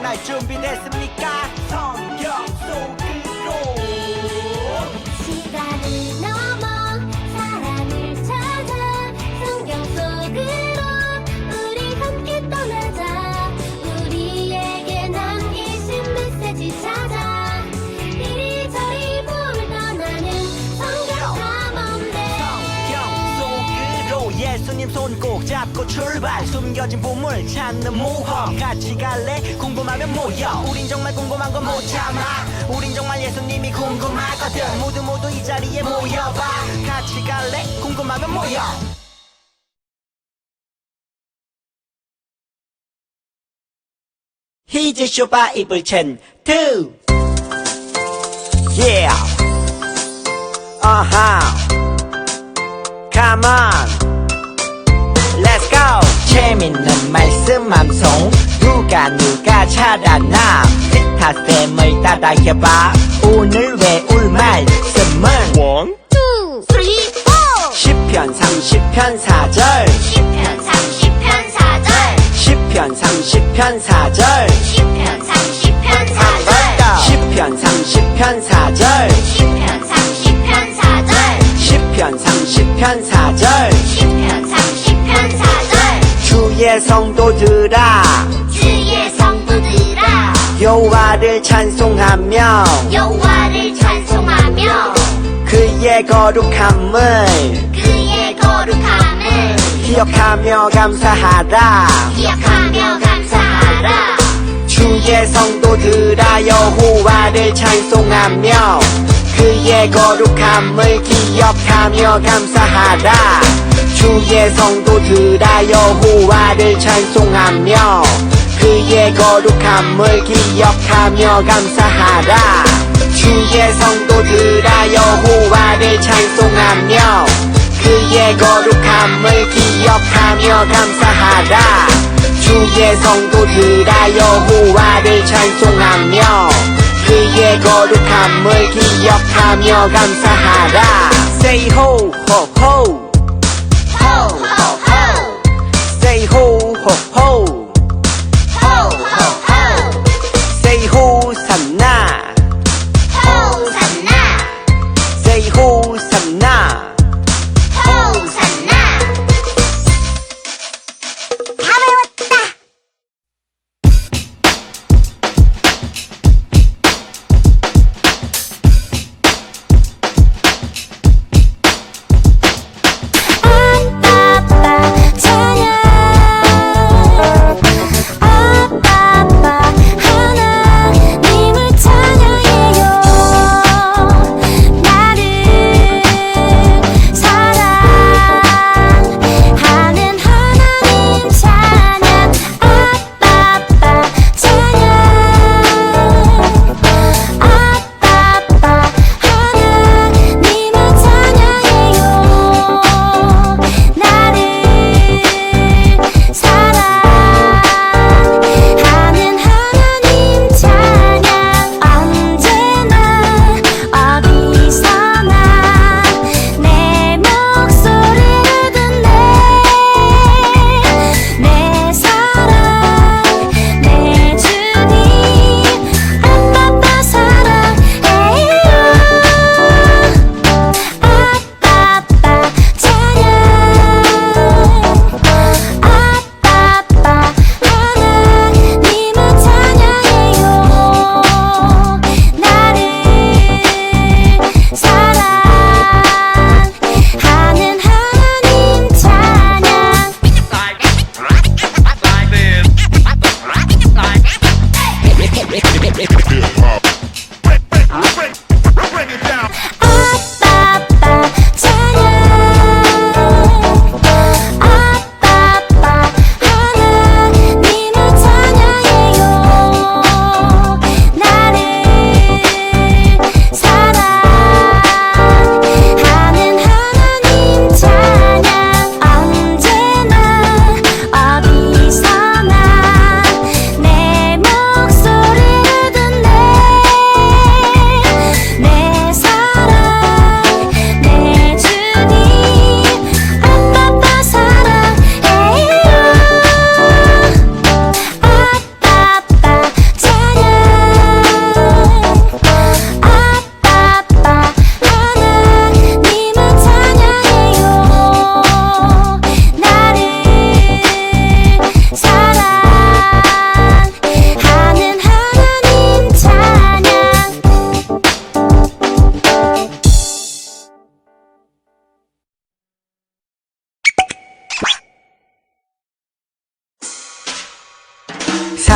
떠날 준비됐습니까? 성경 속으로 시간을 넘어 사랑을 찾아 성경 속으로 우리 함께 떠나자. 우리에게 남기신 메시지 찾아 이리저리 볼 떠나는 성경 탐험대. 성경 속으로 예수님 손 꼭 잡고 출발. 숨겨진 보물 찾는 모험. 같이 갈래? 궁금하면 모여. 우린 정말 궁금한 건 못 참아. 우린 정말 예수님이 궁금하거든. 모두 이 자리에 모여봐. 같이 갈래? 궁금하면 모여. 히즈 쇼바 이불 첸 2 Yeah Come on Let's go 재밌는 말씀 함송 누가 찾아나 피타쌤을 따라해봐. 오늘 외울 말씀은 1, 2, 3, 4 10편 30편 4절 10편 30편 4절 10편 30편 4절 10편 30편 4절 10편 30편 4절 10편 30편 4절 10편 30편 4절 10편 30편 4절 주의 성도들아 주의 성도들아 여호와를 찬송하며 여호와를 찬송하며 그의 거룩함을 그의 거룩함을 기억하며 감사하라. 기억하며 감사하라. 주의 성도들아 여호와를 찬송하며 그의 거룩함을 기억하며 감사하라. 주의 성도들아 여호와를 찬송하며 그의 거룩함을 기억하며 감사하라. 주의 성도들아 여호와를 찬송하며 그의 거룩함을 기억하며 감사하라. 주의 성도들아 여호와를 찬송하며 그의 거룩함을 기억하며 감사하라. Say ho ho ho Ho ho ho Say ho ho ho ho ho ho Say 호산나 호산나 Say 호산나 호산나. 다 외웠다. 찬양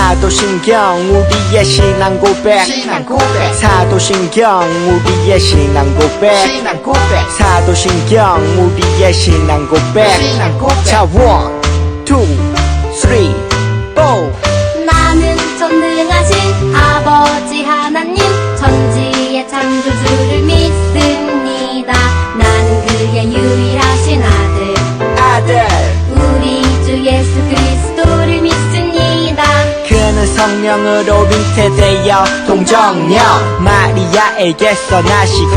사도신경 우리의 신앙 고백 사도신경 우리의 신앙 고백 사도신경 우리의 신앙 고백 자 1, 2, 3, 4 나는 전능하신 아버지 하나님 천지의 창조주를 믿습니다. 나는 그의 유일하신 아들 우리 주 예수 그리스도를 믿습니다. 그는 성령으로 잉태되어 동정녀 마리아에게서 나시고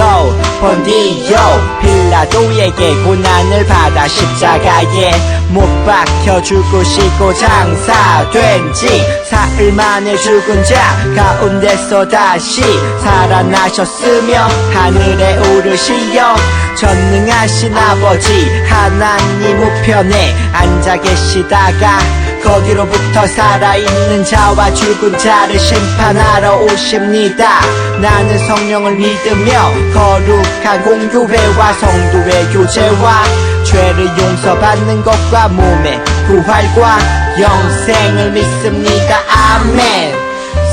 본디오 빌라도에게 고난을 받아 십자가에 못 박혀 죽으시고 장사된 지 사흘 만에 죽은 자 가운데서 다시 살아나셨으며 하늘에 오르시어 전능하신 아버지 하나님 우편에 앉아 계시다가 거기로부터 살아있는 자와 죽은 자를 심판하러 오십니다. 나는 성령을 믿으며 거룩한 공교회와 성도의 교제와 죄를 용서받는 것과 몸의 부활과 영생을 믿습니다. 아멘.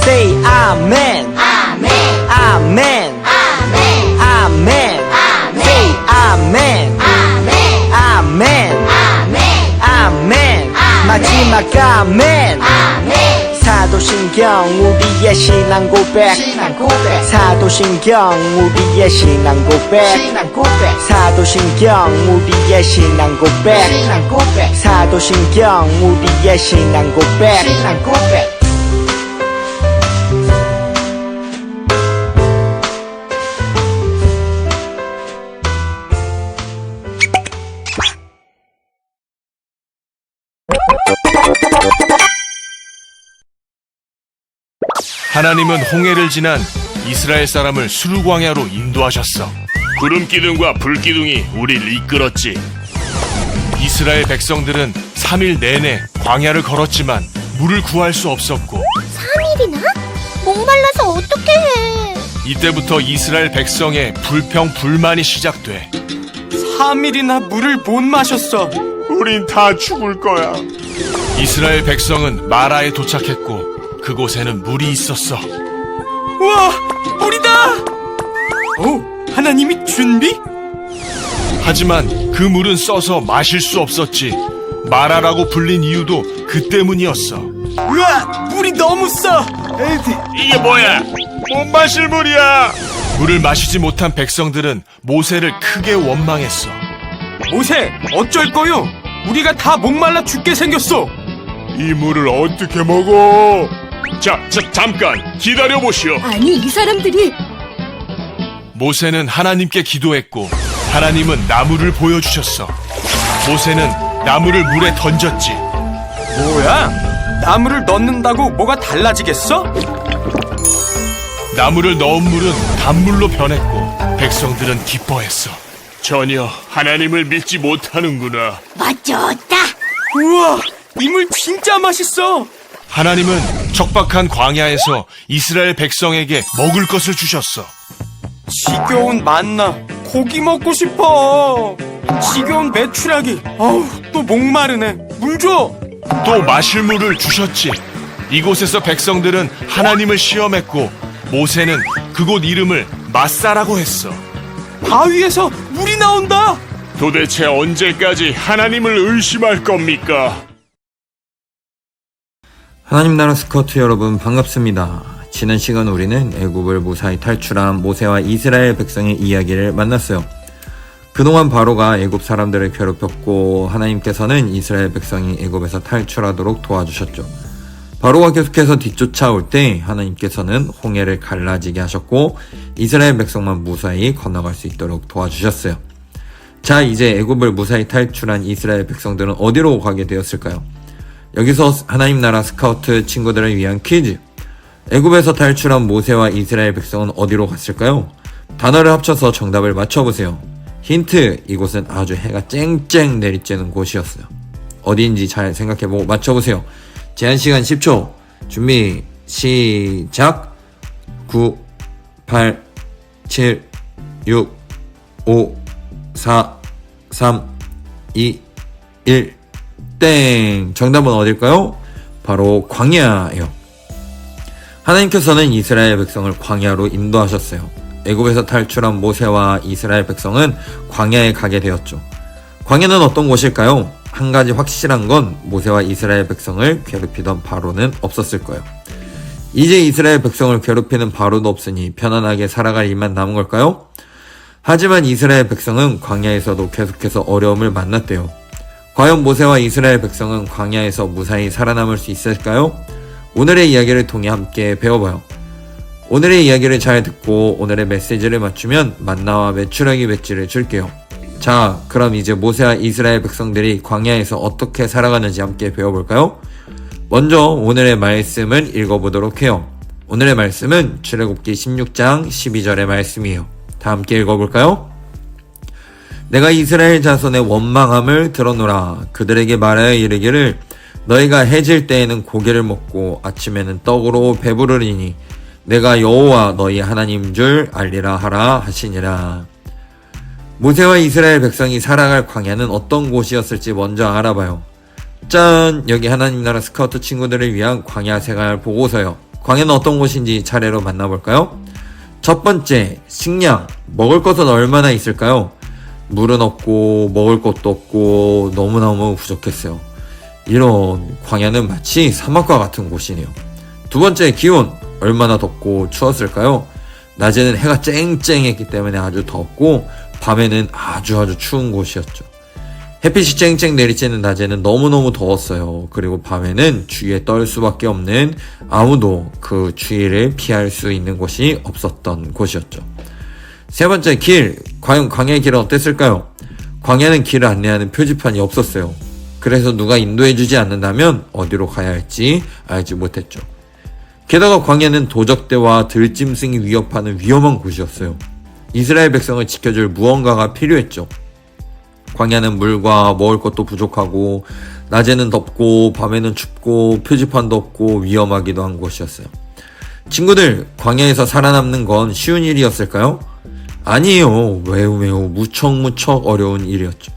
Say 아멘. 아멘 아멘. 아멘 아멘. Say 아멘. 아멘 아멘. 아멘 아멘. 마지막 아멘. 아멘 사도신경 우리의 신앙 고백 사도신경 우리의 신앙 고백 사도신경 우리의 신앙 고백 사도신경 우리의 신앙 고백 하나님은 홍해를 지난 이스라엘 사람을 수르광야로 인도하셨어. 구름 기둥과 불 기둥이 우리를 이끌었지. 이스라엘 백성들은 3일 내내 광야를 걸었지만 물을 구할 수 없었고 3일이나? 목말라서 어떻게 해? 이때부터 이스라엘 백성의 불평 불만이 시작돼. 3일이나 물을 못 마셨어. 우린 다 죽을 거야. 이스라엘 백성은 마라에 도착했고 그곳에는 물이 있었어. 우와, 물이다! 하나님이 준비? 하지만 그 물은 써서 마실 수 없었지. 마라라고 불린 이유도 그 때문이었어. 우와, 물이 너무 써! 이게 뭐야? 못 마실 물이야. 물을 마시지 못한 백성들은 모세를 크게 원망했어. 모세, 어쩔 거요? 우리가 다 목말라 죽게 생겼어. 이 물을 어떻게 먹어? 자, 잠깐 기다려보시오. 아니 이 사람들이 모세는 하나님께 기도했고 하나님은 나무를 보여주셨어. 모세는 나무를 물에 던졌지. 뭐야? 나무를 넣는다고 뭐가 달라지겠어? 나무를 넣은 물은 단물로 변했고 백성들은 기뻐했어. 전혀 하나님을 믿지 못하는구나. 멋졌다. 우와, 이 물 진짜 맛있어. 하나님은 척박한 광야에서 이스라엘 백성에게 먹을 것을 주셨어. 지겨운 만나, 고기 먹고 싶어. 지겨운 메추라기, 아우, 또 목마르네. 물 줘. 또 마실 물을 주셨지. 이곳에서 백성들은 하나님을 시험했고 모세는 그곳 이름을 마사라고 했어. 바위에서 물이 나온다. 도대체 언제까지 하나님을 의심할 겁니까? 하나님 나라 스카우트 여러분 반갑습니다. 지난 시간 우리는 애굽을 무사히 탈출한 모세와 이스라엘 백성의 이야기를 만났어요. 그동안 바로가 애굽 사람들을 괴롭혔고 하나님께서는 이스라엘 백성이 애굽에서 탈출하도록 도와주셨죠. 바로가 계속해서 뒤쫓아올 때 하나님께서는 홍해를 갈라지게 하셨고 이스라엘 백성만 무사히 건너갈 수 있도록 도와주셨어요. 자, 이제 애굽을 무사히 탈출한 이스라엘 백성들은 어디로 가게 되었을까요? 여기서 하나님 나라 스카우트 친구들을 위한 퀴즈. 애굽에서 탈출한 모세와 이스라엘 백성은 어디로 갔을까요? 단어를 합쳐서 정답을 맞춰보세요. 힌트, 이곳은 아주 해가 쨍쨍 내리쬐는 곳이었어요. 어디인지 잘 생각해보고 맞춰보세요. 제한시간 10초. 준비 시작. 9 8 7 6 5 4 3 2 1 땡. 정답은 어딜까요? 바로 광야예요. 하나님께서는 이스라엘 백성을 광야로 인도하셨어요. 애굽에서 탈출한 모세와 이스라엘 백성은 광야에 가게 되었죠. 광야는 어떤 곳일까요? 한 가지 확실한 건 모세와 이스라엘 백성을 괴롭히던 바로는 없었을 거예요. 이제 이스라엘 백성을 괴롭히는 바로도 없으니 편안하게 살아갈 일만 남은 걸까요? 하지만 이스라엘 백성은 광야에서도 계속해서 어려움을 만났대요. 과연 모세와 이스라엘 백성은 광야에서 무사히 살아남을 수 있을까요? 오늘의 이야기를 통해 함께 배워봐요. 오늘의 이야기를 잘 듣고 오늘의 메시지를 맞추면 만나와 메추라기 배지를 줄게요. 자, 그럼 이제 모세와 이스라엘 백성들이 광야에서 어떻게 살아가는지 함께 배워볼까요? 먼저 오늘의 말씀을 읽어보도록 해요. 오늘의 말씀은 출애굽기 16장 12절의 말씀이에요. 다 함께 읽어볼까요? 내가 이스라엘 자손의 원망함을 들어노라. 그들에게 말하여 이르기를 너희가 해질 때에는 고기를 먹고 아침에는 떡으로 배부르리니 내가 여호와 너희 하나님 줄 알리라 하라 하시니라. 모세와 이스라엘 백성이 살아갈 광야는 어떤 곳이었을지 먼저 알아봐요. 짠! 여기 하나님 나라 스카우트 친구들을 위한 광야 생활 보고서요. 광야는 어떤 곳인지 차례로 만나볼까요? 첫 번째, 식량. 먹을 것은 얼마나 있을까요? 물은 없고 먹을 것도 없고 너무너무 부족했어요. 이런 광야는 마치 사막과 같은 곳이네요. 두 번째, 기온. 얼마나 덥고 추웠을까요? 낮에는 해가 쨍쨍했기 때문에 아주 덥고 밤에는 아주 추운 곳이었죠. 햇빛이 쨍쨍 내리쬐는 낮에는 너무너무 더웠어요. 그리고 밤에는 추위에 떨 수밖에 없는 아무도 그 추위를 피할 수 있는 곳이 없었던 곳이었죠. 세 번째, 길. 과연 광야의 길은 어땠을까요? 광야는 길을 안내하는 표지판이 없었어요. 그래서 누가 인도해주지 않는다면 어디로 가야 할지 알지 못했죠. 게다가 광야는 도적대와 들짐승이 위협하는 위험한 곳이었어요. 이스라엘 백성을 지켜줄 무언가가 필요했죠. 광야는 물과 먹을 것도 부족하고 낮에는 덥고 밤에는 춥고 표지판도 없고 위험하기도 한 곳이었어요. 친구들, 광야에서 살아남는 건 쉬운 일이었을까요? 아니에요. 매우 무척 어려운 일이었죠.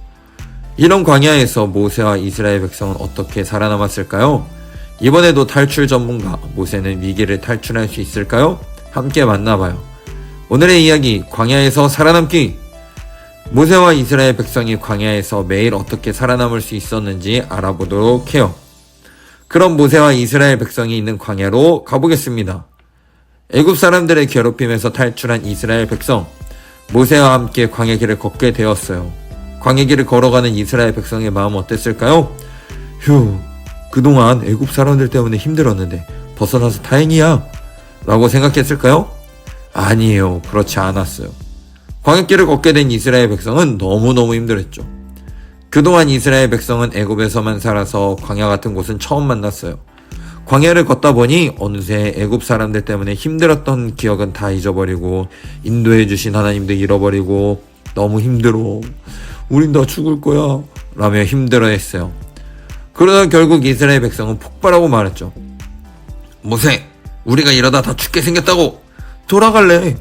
이런 광야에서 모세와 이스라엘 백성은 어떻게 살아남았을까요? 이번에도 탈출 전문가 모세는 위기를 탈출할 수 있을까요? 함께 만나봐요. 오늘의 이야기, 광야에서 살아남기. 모세와 이스라엘 백성이 광야에서 매일 어떻게 살아남을 수 있었는지 알아보도록 해요. 그럼 모세와 이스라엘 백성이 있는 광야로 가보겠습니다. 애굽 사람들의 괴롭힘에서 탈출한 이스라엘 백성, 모세와 함께 광야 길을 걷게 되었어요. 광야 길을 걸어가는 이스라엘 백성의 마음은 어땠을까요? 휴, 그동안 애굽 사람들 때문에 힘들었는데 벗어나서 다행이야 라고 생각했을까요? 아니에요. 그렇지 않았어요. 광야길을 걷게 된 이스라엘 백성은 너무너무 힘들었죠. 그동안 이스라엘 백성은 애굽에서만 살아서 광야 같은 곳은 처음 만났어요. 광야를 걷다 보니 어느새 애굽 사람들 때문에 힘들었던 기억은 다 잊어버리고 인도해 주신 하나님도 잃어버리고 너무 힘들어. 우린 다 죽을 거야 라며 힘들어했어요. 그러다 결국 이스라엘 백성은 폭발하고 말했죠. 모세, 우리가 이러다 다 죽게 생겼다고. 돌아갈래.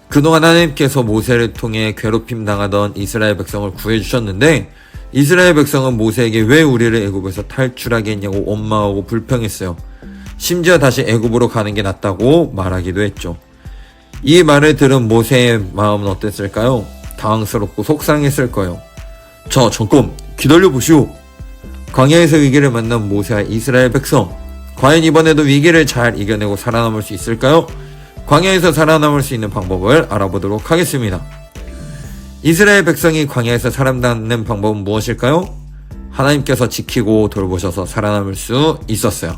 그동안 하나님께서 모세를 통해 괴롭힘 당하던 이스라엘 백성을 구해주셨는데 이스라엘 백성은 모세에게 왜 우리를 애굽에서 탈출하게 했냐고 원망하고 불평했어요. 심지어 다시 애굽으로 가는 게 낫다고 말하기도 했죠. 이 말을 들은 모세의 마음은 어땠을까요? 당황스럽고 속상했을 거예요. 자, 잠깐 기다려보시오. 광야에서 위기를 만난 모세와 이스라엘 백성, 과연 이번에도 위기를 잘 이겨내고 살아남을 수 있을까요? 광야에서 살아남을 수 있는 방법을 알아보도록 하겠습니다. 이스라엘 백성이 광야에서 살아남는 방법은 무엇일까요? 하나님께서 지키고 돌보셔서 살아남을 수 있었어요.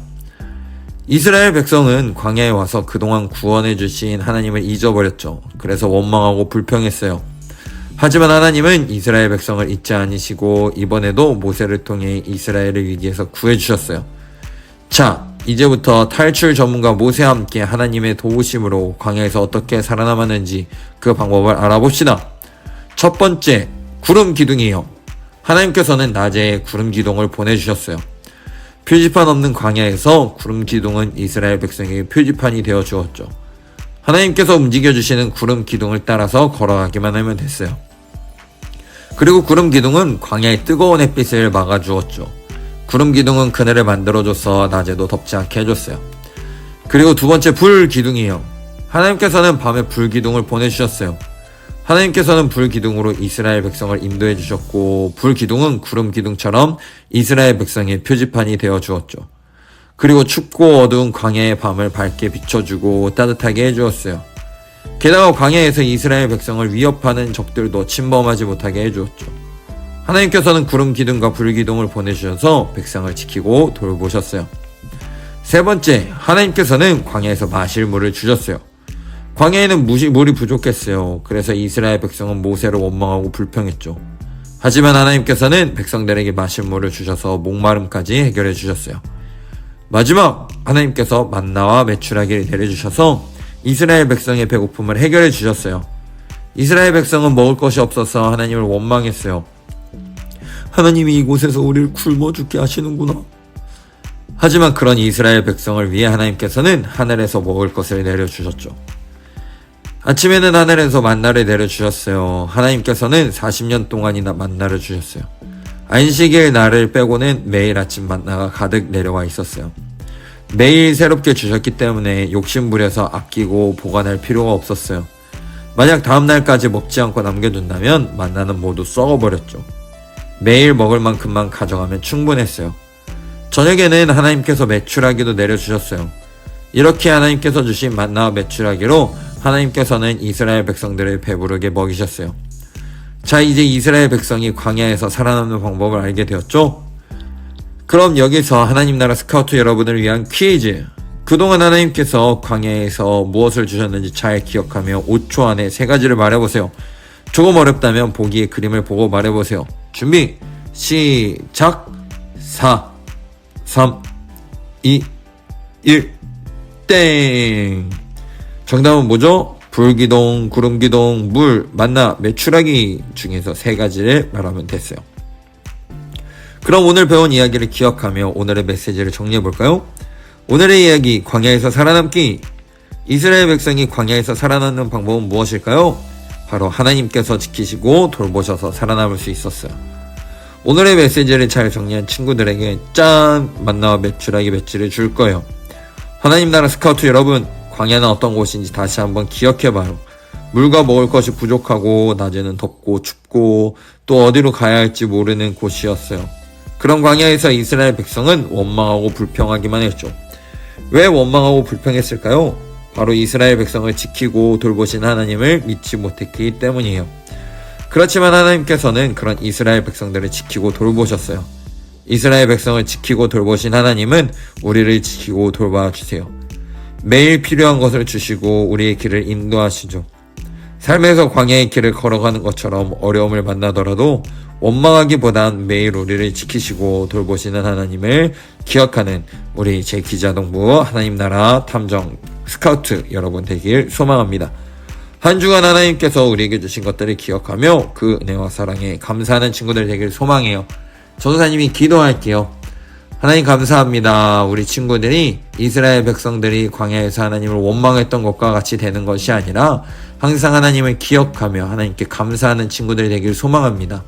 이스라엘 백성은 광야에 와서 그동안 구원해 주신 하나님을 잊어버렸죠. 그래서 원망하고 불평했어요. 하지만 하나님은 이스라엘 백성을 잊지 않으시고 이번에도 모세를 통해 이스라엘을 위기에서 구해주셨어요. 자, 이제부터 탈출 전문가 모세와 함께 하나님의 도우심으로 광야에서 어떻게 살아남았는지 그 방법을 알아봅시다. 첫 번째, 구름 기둥이에요. 하나님께서는 낮에 구름 기둥을 보내주셨어요. 표지판 없는 광야에서 구름 기둥은 이스라엘 백성에게 표지판이 되어 주었죠. 하나님께서 움직여주시는 구름 기둥을 따라서 걸어가기만 하면 됐어요. 그리고 구름 기둥은 광야의 뜨거운 햇빛을 막아주었죠. 구름 기둥은 그늘을 만들어줘서 낮에도 덥지 않게 해줬어요. 그리고 두 번째 불기둥이에요. 하나님께서는 밤에 불기둥을 보내주셨어요. 하나님께서는 불기둥으로 이스라엘 백성을 인도해 주셨고 불기둥은 구름기둥처럼 이스라엘 백성의 표지판이 되어 주었죠. 그리고 춥고 어두운 광야의 밤을 밝게 비춰주고 따뜻하게 해주었어요. 게다가 광야에서 이스라엘 백성을 위협하는 적들도 침범하지 못하게 해주었죠. 하나님께서는 구름기둥과 불기둥을 보내주셔서 백성을 지키고 돌보셨어요. 세 번째, 하나님께서는 광야에서 마실 물을 주셨어요. 광야에는 물이 부족했어요. 그래서 이스라엘 백성은 모세를 원망하고 불평했죠. 하지만 하나님께서는 백성들에게 마실 물을 주셔서 목마름까지 해결해 주셨어요. 마지막, 하나님께서 만나와 메추라기를 내려주셔서 이스라엘 백성의 배고픔을 해결해 주셨어요. 이스라엘 백성은 먹을 것이 없어서 하나님을 원망했어요. 하나님이 이곳에서 우리를 굶어 죽게 하시는구나. 하지만 그런 이스라엘 백성을 위해 하나님께서는 하늘에서 먹을 것을 내려주셨죠. 아침에는 하늘에서 만나를 내려주셨어요. 하나님께서는 40년 동안이나 만나를 주셨어요. 안식일 날을 빼고는 매일 아침 만나가 가득 내려와 있었어요. 매일 새롭게 주셨기 때문에 욕심부려서 아끼고 보관할 필요가 없었어요. 만약 다음날까지 먹지 않고 남겨둔다면 만나는 모두 썩어버렸죠. 매일 먹을 만큼만 가져가면 충분했어요. 저녁에는 하나님께서 메추라기도 내려주셨어요. 이렇게 하나님께서 주신 만나와 메추라기로 하나님께서는 이스라엘 백성들을 배부르게 먹이셨어요. 자, 이제 이스라엘 백성이 광야에서 살아남는 방법을 알게 되었죠? 그럼 여기서 하나님 나라 스카우트 여러분을 위한 퀴즈. 그동안 하나님께서 광야에서 무엇을 주셨는지 잘 기억하며 5초 안에 3가지를 말해보세요. 조금 어렵다면 보기의 그림을 보고 말해보세요. 준비, 시작! 4, 3, 2, 1, 땡! 정답은 뭐죠? 불기둥, 구름기둥, 물, 만나, 메추라기 중에서 3가지를 말하면 됐어요. 그럼 오늘 배운 이야기를 기억하며 오늘의 메시지를 정리해볼까요? 오늘의 이야기, 광야에서 살아남기. 이스라엘 백성이 광야에서 살아남는 방법은 무엇일까요? 바로 하나님께서 지키시고 돌보셔서 살아남을 수 있었어요. 오늘의 메시지를 잘 정리한 친구들에게 짠! 만나와 메추라기 배지를 줄 거예요. 하나님 나라 스카우트 여러분, 광야는 어떤 곳인지 다시 한번 기억해봐요. 물과 먹을 것이 부족하고 낮에는 덥고 춥고 또 어디로 가야 할지 모르는 곳이었어요. 그런 광야에서 이스라엘 백성은 원망하고 불평하기만 했죠. 왜 원망하고 불평했을까요? 바로 이스라엘 백성을 지키고 돌보신 하나님을 믿지 못했기 때문이에요. 그렇지만 하나님께서는 그런 이스라엘 백성들을 지키고 돌보셨어요. 이스라엘 백성을 지키고 돌보신 하나님은 우리를 지키고 돌봐주세요. 매일 필요한 것을 주시고 우리의 길을 인도하시죠. 삶에서 광야의 길을 걸어가는 것처럼 어려움을 만나더라도 원망하기보단 매일 우리를 지키시고 돌보시는 하나님을 기억하는 우리 제2기자동부 하나님 나라 탐정 스카우트 여러분 되길 소망합니다. 한 주간 하나님께서 우리에게 주신 것들을 기억하며 그 은혜와 사랑에 감사하는 친구들 되길 소망해요. 전도사님이 기도할게요. 하나님 감사합니다. 우리 친구들이 이스라엘 백성들이 광야에서 하나님을 원망했던 것과 같이 되는 것이 아니라 항상 하나님을 기억하며 하나님께 감사하는 친구들이 되길 소망합니다.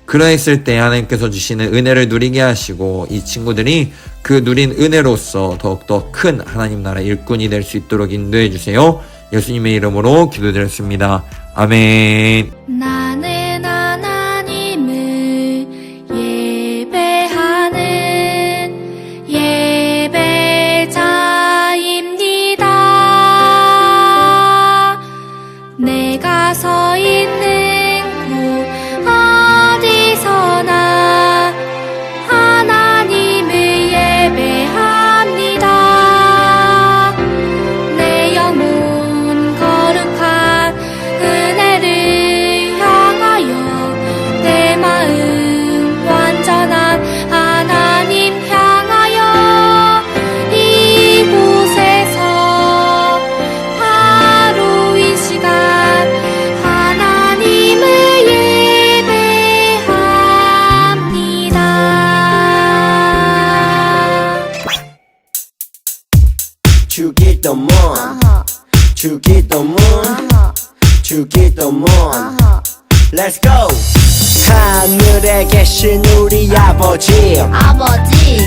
그러했을 때 하나님께서 주시는 은혜를 누리게 하시고 이 친구들이 그 누린 은혜로서 더욱더 큰 하나님 나라 일꾼이 될 수 있도록 인도해 주세요. 예수님의 이름으로 기도드렸습니다. 아멘. 나는 하나님을 예배하는 예배자입니다. 내가 서 있는 곳 어디서나 하나님을 예배합니다. 내 영혼 거룩한 은혜를 향하여 내 마음 완전한 하나님 향하여 이곳에서 바로 이 시간 하나님을 예배합니다. 죽이던 문 죽이던 문 죽이던 문 Let's go 하늘에 계신 우리 아버지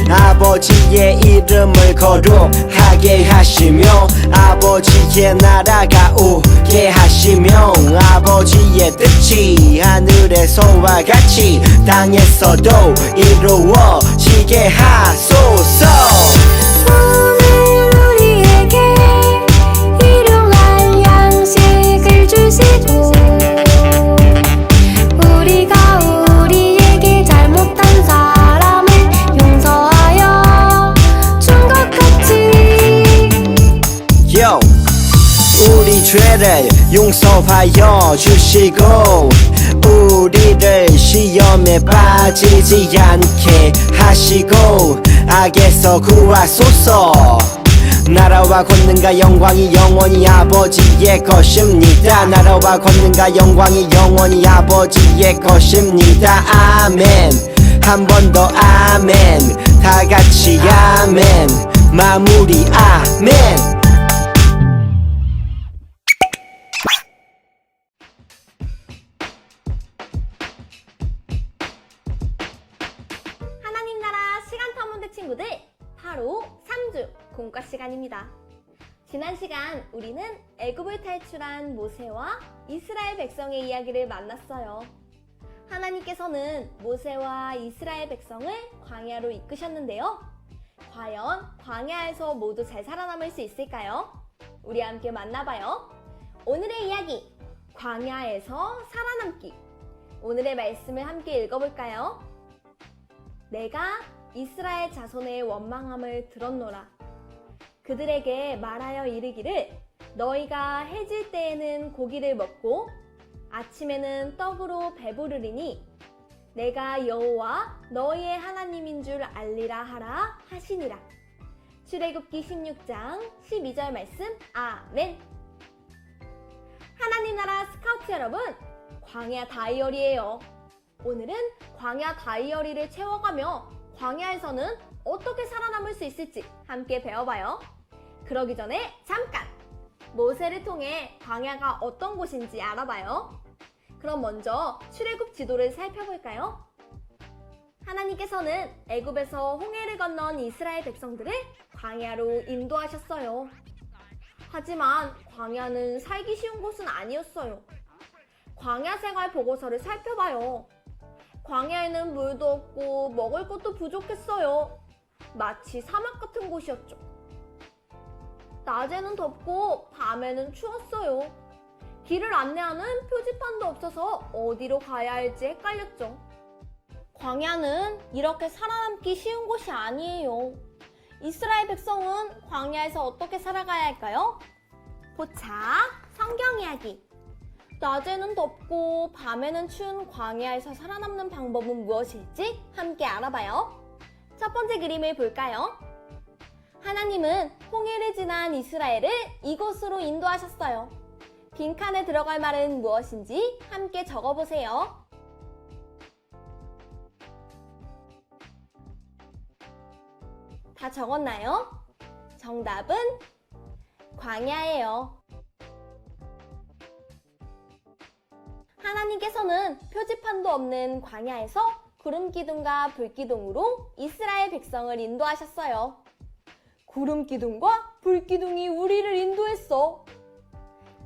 아버지의 이름을 거룩하게 하시며 아버지의 나라가 오게 하시며 아버지의 뜻이 하늘에서와 같이 땅에서도 이루어지게 하소서. 오늘 우리에게 일용할 양식을 주시고 우리가 우리에게 잘못한 사람을 용서하여 준 것 같이 Yo. 우리 죄를 용서하여 주시고 우리를 시험에 빠지지 않게 하시고 악에서 구하소서. 나라와 권능과 영광이 영원히 아버지의 것입니다. 나라와 권능과 영광이 영원히 아버지의 것입니다. 아멘. 한 번 더 아멘. 다 같이 아멘. 마무리 아멘. 하나님 나라 시간 탐험대 친구들, 바로 3주 공과 시간입니다. 지난 시간 우리는 애굽을 탈출한 모세와 이스라엘 백성의 이야기를 만났어요. 하나님께서는 모세와 이스라엘 백성을 광야로 이끄셨는데요. 과연 광야에서 모두 잘 살아남을 수 있을까요? 우리 함께 만나봐요. 오늘의 이야기, 광야에서 살아남기. 오늘의 말씀을 함께 읽어볼까요? 내가 이스라엘 자손의 원망함을 들었노라. 그들에게 말하여 이르기를 너희가 해질 때에는 고기를 먹고 아침에는 떡으로 배부르리니 내가 여호와 너희의 하나님인 줄 알리라 하라 하시니라. 출애굽기 16장 12절 말씀. 아멘. 하나님 나라 스카우트 여러분, 광야 다이어리예요. 오늘은 광야 다이어리를 채워가며 광야에서는 어떻게 살아남을 수 있을지 함께 배워봐요. 그러기 전에 잠깐! 모세를 통해 광야가 어떤 곳인지 알아봐요. 그럼 먼저 출애굽 지도를 살펴볼까요? 하나님께서는 애굽에서 홍해를 건넌 이스라엘 백성들을 광야로 인도하셨어요. 하지만 광야는 살기 쉬운 곳은 아니었어요. 광야 생활 보고서를 살펴봐요. 광야에는 물도 없고 먹을 것도 부족했어요. 마치 사막 같은 곳이었죠. 낮에는 덥고 밤에는 추웠어요. 길을 안내하는 표지판도 없어서 어디로 가야 할지 헷갈렸죠. 광야는 이렇게 살아남기 쉬운 곳이 아니에요. 이스라엘 백성은 광야에서 어떻게 살아가야 할까요? 보자, 성경 이야기. 낮에는 덥고 밤에는 추운 광야에서 살아남는 방법은 무엇일지 함께 알아봐요. 첫 번째 그림을 볼까요? 하나님은 홍해를 지난 이스라엘을 이곳으로 인도하셨어요. 빈칸에 들어갈 말은 무엇인지 함께 적어보세요. 다 적었나요? 정답은 광야예요. 하나님께서는 표지판도 없는 광야에서 구름기둥과 불기둥으로 이스라엘 백성을 인도하셨어요. 구름기둥과 불기둥이 우리를 인도했어.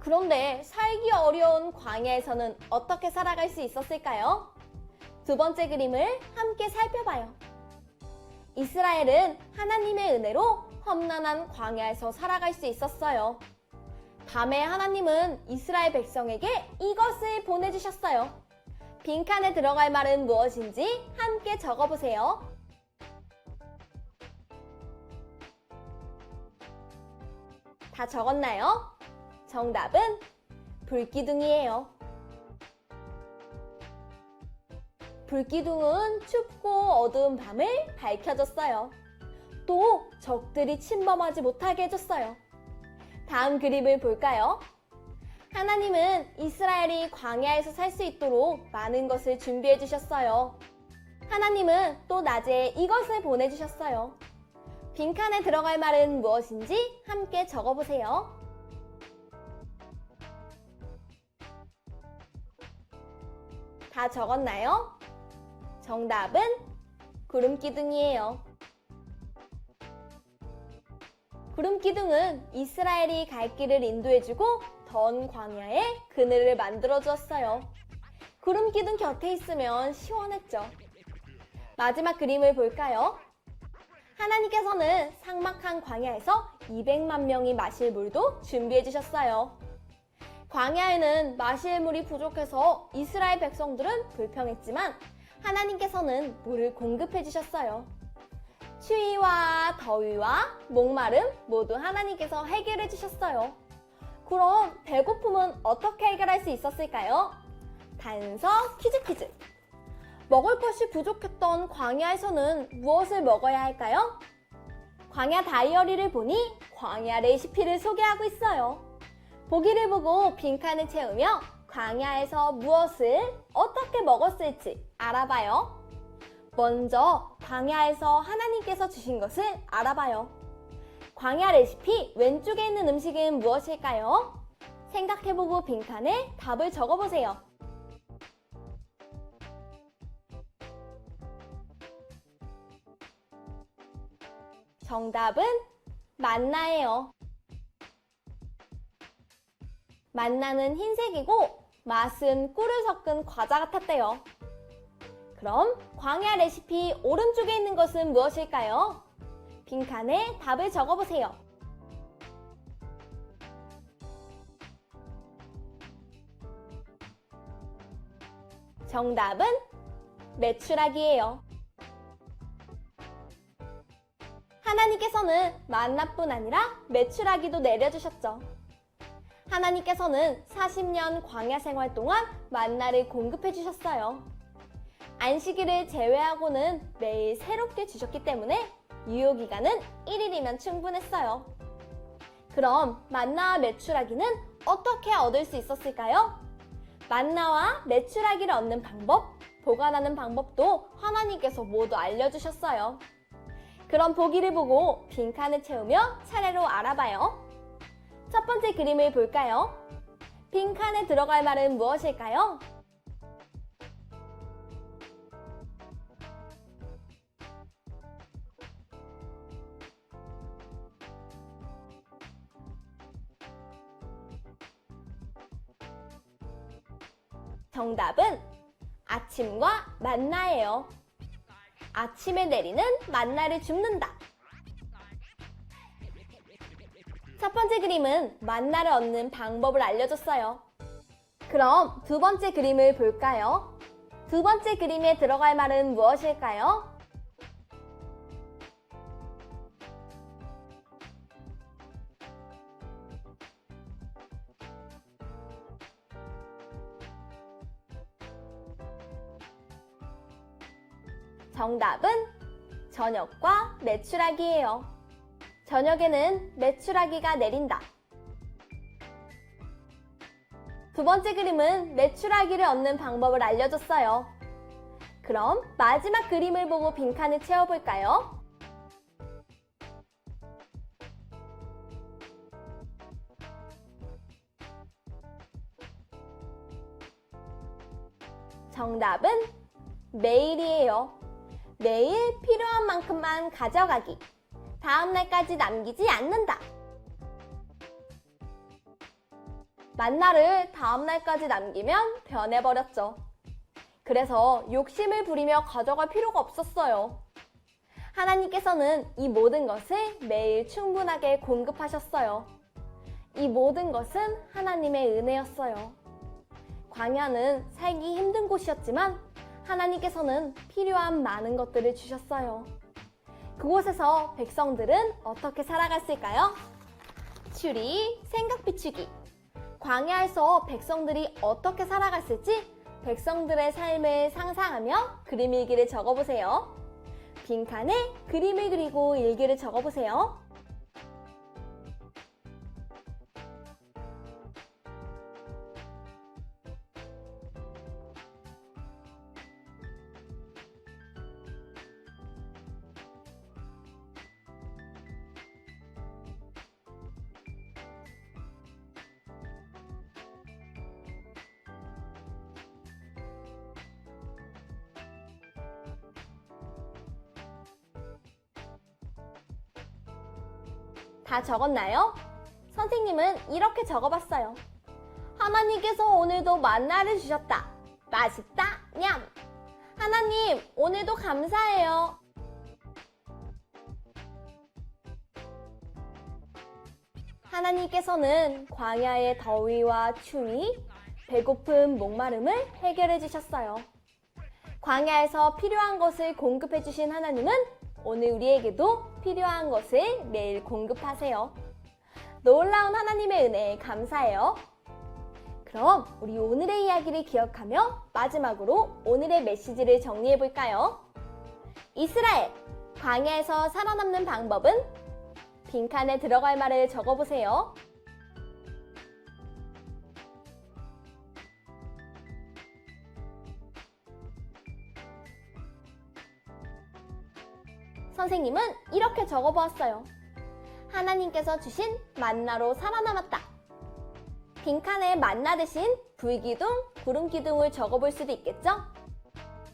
그런데 살기 어려운 광야에서는 어떻게 살아갈 수 있었을까요? 두 번째 그림을 함께 살펴봐요. 이스라엘은 하나님의 은혜로 험난한 광야에서 살아갈 수 있었어요. 밤에 하나님은 이스라엘 백성에게 이것을 보내주셨어요. 빈칸에 들어갈 말은 무엇인지 함께 적어보세요. 다 적었나요? 정답은 불기둥이에요. 불기둥은 춥고 어두운 밤을 밝혀줬어요. 또 적들이 침범하지 못하게 해줬어요. 다음 그림을 볼까요? 하나님은 이스라엘이 광야에서 살 수 있도록 많은 것을 준비해 주셨어요. 하나님은 또 낮에 이것을 보내주셨어요. 빈칸에 들어갈 말은 무엇인지 함께 적어보세요. 다 다 적었나요? 정답은 구름기둥이에요. 구름기둥은 이스라엘이 갈 길을 인도해주고 더운 광야에 그늘을 만들어 주었어요. 구름기둥 곁에 있으면 시원했죠. 마지막 그림을 볼까요? 하나님께서는 삭막한 광야에서 200만 명이 마실 물도 준비해 주셨어요. 광야에는 마실 물이 부족해서 이스라엘 백성들은 불평했지만 하나님께서는 물을 공급해 주셨어요. 추위와 더위와 목마름 모두 하나님께서 해결해 주셨어요. 그럼 배고픔은 어떻게 해결할 수 있었을까요? 단서 퀴즈. 먹을 것이 부족했던 광야에서는 무엇을 먹어야 할까요? 광야 다이어리를 보니 광야 레시피를 소개하고 있어요. 보기를 보고 빈칸을 채우며 광야에서 무엇을 어떻게 먹었을지 알아봐요. 먼저 광야에서 하나님께서 주신 것을 알아봐요. 광야 레시피 왼쪽에 있는 음식은 무엇일까요? 생각해보고 빈칸에 답을 적어보세요. 정답은 만나예요. 만나는 흰색이고 맛은 꿀을 섞은 과자 같았대요. 그럼 광야 레시피 오른쪽에 있는 것은 무엇일까요? 빈칸에 답을 적어보세요. 정답은 메추라기예요. 하나님께서는 만나뿐 아니라 메추라기도 내려주셨죠. 하나님께서는 40년 광야 생활 동안 만나를 공급해 주셨어요. 안식일을 제외하고는 매일 새롭게 주셨기 때문에 유효기간은 1일이면 충분했어요. 그럼 만나와 메추라기는 어떻게 얻을 수 있었을까요? 만나와 메추라기를 얻는 방법, 보관하는 방법도 하나님께서 모두 알려주셨어요. 그럼 보기를 보고 빈칸을 채우며 차례로 알아봐요. 첫 번째 그림을 볼까요? 빈칸에 들어갈 말은 무엇일까요? 정답은 아침과 만나예요. 아침에 내리는 만나를 줍는다. 첫 번째 그림은 만나를 얻는 방법을 알려줬어요. 그럼 두 번째 그림을 볼까요? 두 번째 그림에 들어갈 말은 무엇일까요? 정답은 저녁과 메추라기예요. 저녁에는 메추라기가 내린다. 두 번째 그림은 메추라기를 얻는 방법을 알려줬어요. 그럼 마지막 그림을 보고 빈칸을 채워볼까요? 정답은 매일이에요. 매일 필요한 만큼만 가져가기. 다음 날까지 남기지 않는다. 만나를 다음 날까지 남기면 변해버렸죠. 그래서 욕심을 부리며 가져갈 필요가 없었어요. 하나님께서는 이 모든 것을 매일 충분하게 공급하셨어요. 이 모든 것은 하나님의 은혜였어요. 광야는 살기 힘든 곳이었지만 하나님께서는 필요한 많은 것들을 주셨어요. 그곳에서 백성들은 어떻게 살아갔을까요? 추리, 생각 비추기. 광야에서 백성들이 어떻게 살아갔을지 백성들의 삶을 상상하며 그림 일기를 적어보세요. 빈칸에 그림을 그리고 일기를 적어보세요. 다 적었나요? 선생님은 이렇게 적어봤어요. 하나님께서 오늘도 만나를 주셨다. 맛있다, 냠! 하나님, 오늘도 감사해요. 하나님께서는 광야의 더위와 추위, 배고픔, 목마름을 해결해 주셨어요. 광야에서 필요한 것을 공급해 주신 하나님은 오늘 우리에게도 필요한 것을 매일 공급하세요. 놀라운 하나님의 은혜에 감사해요. 그럼 우리 오늘의 이야기를 기억하며 마지막으로 오늘의 메시지를 정리해 볼까요? 이스라엘, 광야에서 살아남는 방법은? 빈칸에 들어갈 말을 적어보세요. 선생님은 이렇게 적어보았어요. 하나님께서 주신 만나로 살아남았다. 빈칸에 만나 대신 불기둥, 구름기둥을 적어볼 수도 있겠죠?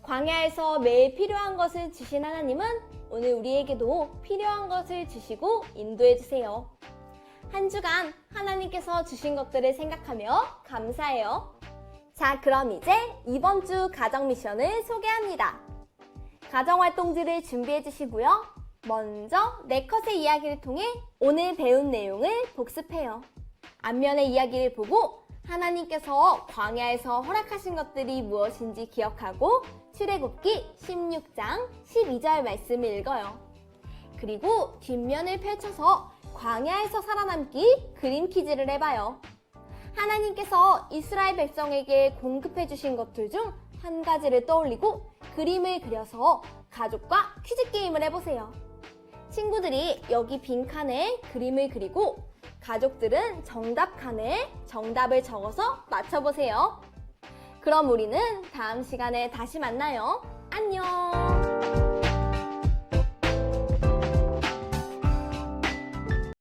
광야에서 매일 필요한 것을 주신 하나님은 오늘 우리에게도 필요한 것을 주시고 인도해 주세요. 한 주간 하나님께서 주신 것들을 생각하며 감사해요. 자, 그럼 이제 이번 주 가정 미션을 소개합니다. 가정활동지를 준비해 주시고요. 먼저 4컷의 이야기를 통해 오늘 배운 내용을 복습해요. 앞면의 이야기를 보고 하나님께서 광야에서 허락하신 것들이 무엇인지 기억하고 출애굽기 16장 12절 말씀을 읽어요. 그리고 뒷면을 펼쳐서 광야에서 살아남기 그림 퀴즈를 해봐요. 하나님께서 이스라엘 백성에게 공급해 주신 것들 중 한 가지를 떠올리고 그림을 그려서 가족과 퀴즈 게임을 해보세요. 친구들이 여기 빈칸에 그림을 그리고 가족들은 정답 칸에 정답을 적어서 맞춰보세요. 그럼 우리는 다음 시간에 다시 만나요. 안녕!